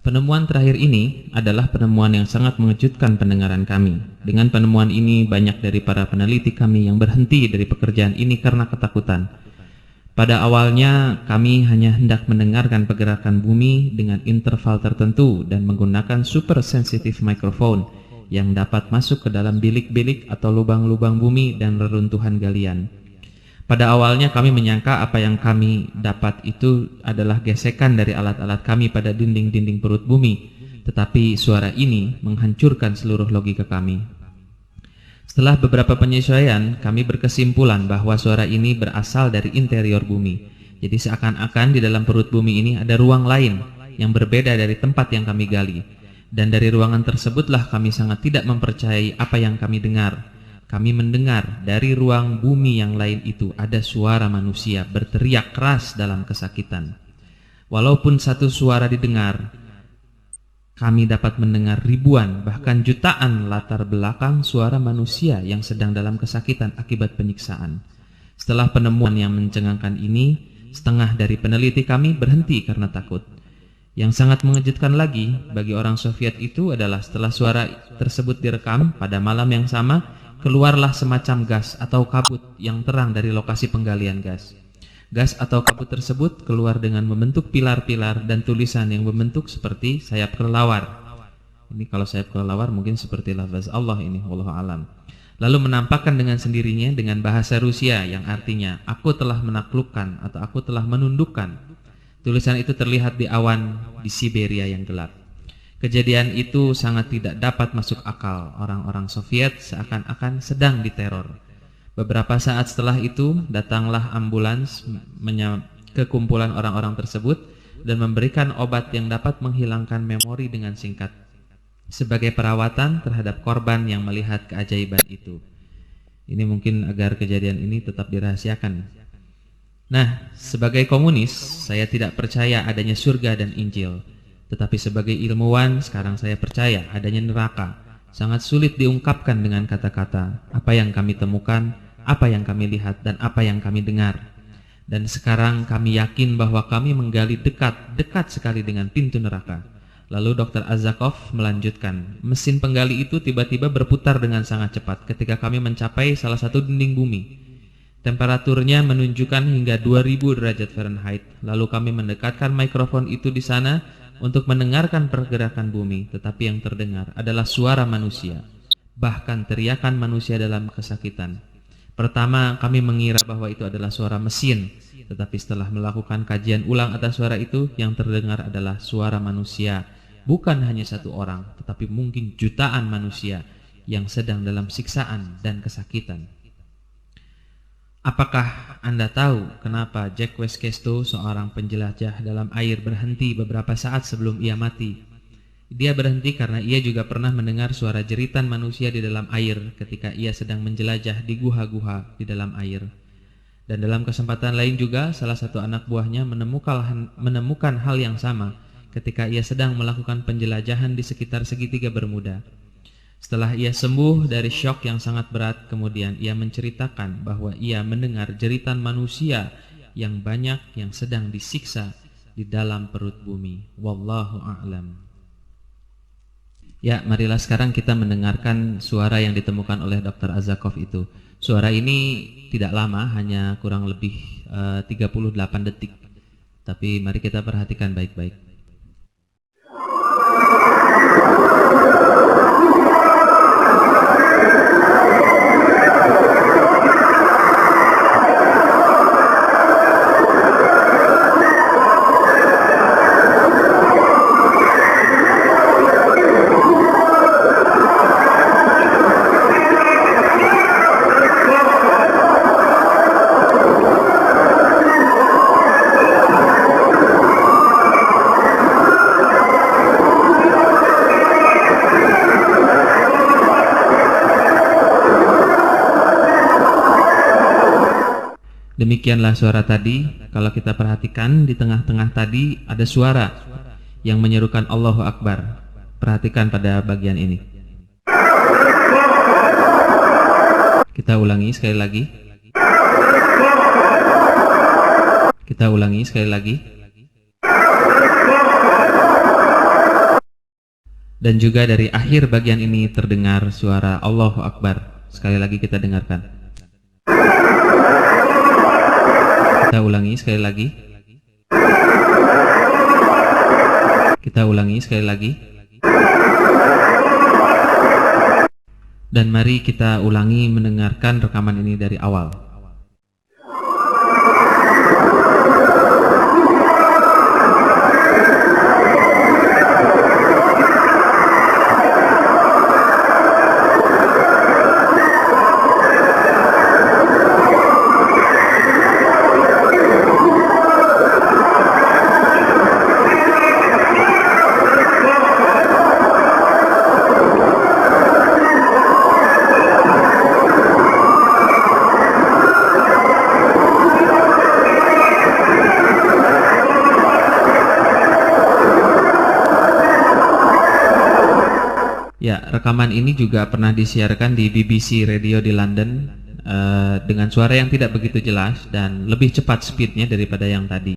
Penemuan terakhir ini adalah penemuan yang sangat mengejutkan pendengaran kami. Dengan penemuan ini, banyak dari para peneliti kami yang berhenti dari pekerjaan ini karena ketakutan. Pada awalnya, kami hanya hendak mendengarkan pergerakan bumi dengan interval tertentu dan menggunakan super sensitive microphone yang dapat masuk ke dalam bilik-bilik atau lubang-lubang bumi dan reruntuhan galian. Pada awalnya kami menyangka apa yang kami dapat itu adalah gesekan dari alat-alat kami pada dinding-dinding perut bumi, tetapi suara ini menghancurkan seluruh logika kami. Setelah beberapa penyesuaian, kami berkesimpulan bahwa suara ini berasal dari interior bumi. Jadi seakan-akan di dalam perut bumi ini ada ruang lain yang berbeda dari tempat yang kami gali. Dan dari ruangan tersebutlah kami sangat tidak mempercayai apa yang kami dengar. Kami mendengar dari ruang bumi yang lain itu ada suara manusia berteriak keras dalam kesakitan. Walaupun satu suara didengar, kami dapat mendengar ribuan bahkan jutaan latar belakang suara manusia yang sedang dalam kesakitan akibat penyiksaan. Setelah penemuan yang mencengangkan ini, setengah dari peneliti kami berhenti karena takut. Yang sangat mengejutkan lagi bagi orang Soviet itu adalah setelah suara tersebut direkam pada malam yang sama, keluarlah semacam gas atau kabut yang terang dari lokasi penggalian gas. Gas atau kabut tersebut keluar dengan membentuk pilar-pilar dan tulisan yang membentuk seperti sayap kelelawar. Ini kalau sayap kelelawar mungkin seperti lafaz Allah ini, wallahu alam. Lalu menampakkan dengan sendirinya dengan bahasa Rusia yang artinya aku telah menaklukkan atau aku telah menundukkan. Tulisan itu terlihat di awan di Siberia yang gelap. Kejadian itu sangat tidak dapat masuk akal. Orang-orang Soviet seakan-akan sedang diteror. Beberapa saat setelah itu, datanglah ambulans ke kumpulan orang-orang tersebut dan memberikan obat yang dapat menghilangkan memori dengan singkat, sebagai perawatan terhadap korban yang melihat keajaiban itu. Ini mungkin agar kejadian ini tetap dirahasiakan. Nah, sebagai komunis, saya tidak percaya adanya surga dan Injil. Tetapi sebagai ilmuwan, sekarang saya percaya adanya neraka. Sangat sulit diungkapkan dengan kata-kata. Apa yang kami temukan, apa yang kami lihat, dan apa yang kami dengar. Dan sekarang kami yakin bahwa kami menggali dekat sekali dengan pintu neraka. Lalu Dr. Azakov melanjutkan, mesin penggali itu tiba-tiba berputar dengan sangat cepat ketika kami mencapai salah satu dinding bumi. Temperaturnya menunjukkan hingga 2000 derajat Fahrenheit. Lalu kami mendekatkan mikrofon itu di sana untuk mendengarkan pergerakan bumi, tetapi yang terdengar adalah suara manusia, bahkan teriakan manusia dalam kesakitan. Pertama, kami mengira bahwa itu adalah suara mesin, tetapi setelah melakukan kajian ulang atas suara itu, yang terdengar adalah suara manusia. Bukan hanya satu orang, tetapi mungkin jutaan manusia yang sedang dalam siksaan dan kesakitan. Apakah Anda tahu kenapa Jack Westkesto, seorang penjelajah dalam air, berhenti beberapa saat sebelum ia mati? Dia berhenti karena ia juga pernah mendengar suara jeritan manusia di dalam air ketika ia sedang menjelajah di guha-guha di dalam air. Dan dalam kesempatan lain juga, salah satu anak buahnya menemukan hal yang sama ketika ia sedang melakukan penjelajahan di sekitar segitiga Bermuda. Setelah ia sembuh dari syok yang sangat berat, kemudian ia menceritakan bahwa ia mendengar jeritan manusia yang banyak yang sedang disiksa di dalam perut bumi. Wallahu a'lam. Ya, marilah sekarang kita mendengarkan suara yang ditemukan oleh Dr. Azakov itu. Suara ini tidak lama, hanya kurang lebih 38 detik. Tapi mari kita perhatikan baik-baik. Demikianlah suara tadi. Kalau kita perhatikan di tengah-tengah tadi ada suara yang menyerukan Allahu Akbar. Perhatikan pada bagian ini. Kita ulangi sekali lagi. Kita ulangi sekali lagi. Dan juga dari akhir bagian ini terdengar suara Allahu Akbar. Sekali lagi kita dengarkan. Kita ulangi sekali lagi. Kita ulangi sekali lagi. Dan mari kita ulangi mendengarkan rekaman ini dari awal. Ya, rekaman ini juga pernah disiarkan di BBC Radio di London dengan suara yang tidak begitu jelas dan lebih cepat speednya daripada yang tadi.